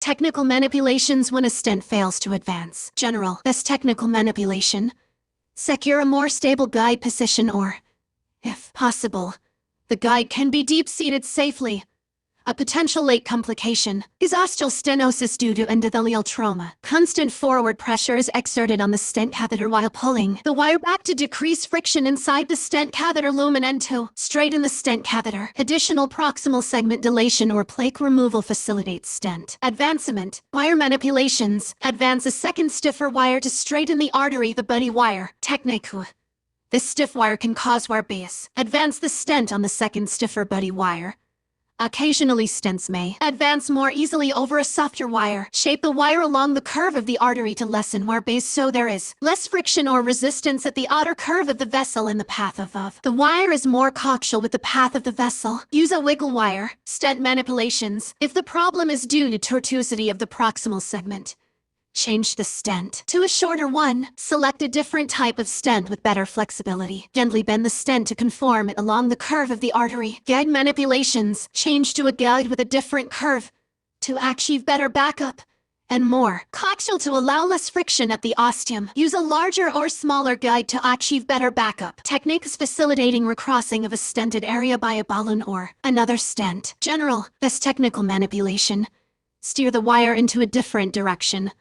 Technical manipulations when a stent fails to advance. General. Best technical manipulation. Secure a more stable guide position or, if possible, the guide can be deep-seated safely. A potential late complication is ostial stenosis due to endothelial trauma. Constant forward pressure is exerted on the stent catheter while pulling the wire back to decrease friction inside the stent catheter lumen and to straighten the stent catheter. Additional proximal segment dilation or plaque removal facilitates stent advancement. Wire manipulations. Advance a second stiffer wire to straighten the artery, the buddy wire. Technique. This stiff wire can cause wire base. Advance the stent on the second stiffer buddy wire. Occasionally, stents may advance more easily over a softer wire. Shape the wire along the curve of the artery to lessen wire base so there is less friction or resistance at the outer curve of the vessel in the path of the wire is more coaxial with the path of the vessel. Use a wiggle wire. Stent manipulations. If the problem is due to tortuosity of the proximal segment, change the stent to a shorter one. Select a different type of stent with better flexibility. Gently bend the stent to conform it along the curve of the artery. Guide manipulations. Change to a guide with a different curve to achieve better backup and more coaxial to allow less friction at the ostium. Use a larger or smaller guide to achieve better backup. Techniques facilitating recrossing of a stented area by a balloon or another stent. General. Best technical manipulation. Steer the wire into a different direction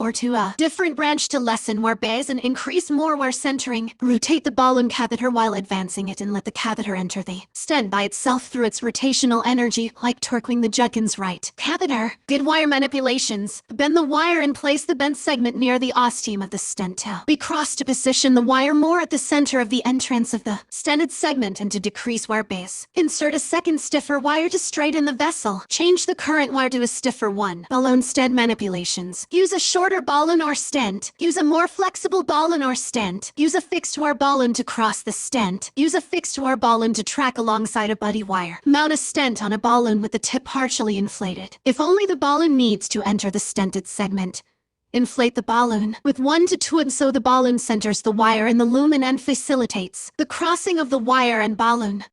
or to a different branch to lessen wire base and increase more wire centering. Rotate the balloon catheter while advancing it and let the catheter enter the stent by itself through its rotational energy, like torquing the Judkins right catheter. Good wire manipulations. Bend the wire and place the bent segment near the ostium of the stent to be crossed to position the wire more at the center of the entrance of the stented segment and to decrease wire base. Insert a second stiffer wire to straighten the vessel. Change the current wire to a stiffer one. Balloon stent manipulations. Use a shorter balloon or stent. Use a more flexible balloon or stent. Use a fixed wire balloon to cross the stent. Use a fixed wire balloon to track alongside a buddy wire. Mount a stent on a balloon with the tip partially inflated. If only the balloon needs to enter the stented segment, inflate the balloon with 1 to 2 and so the balloon centers the wire in the lumen and facilitates the crossing of the wire and balloon.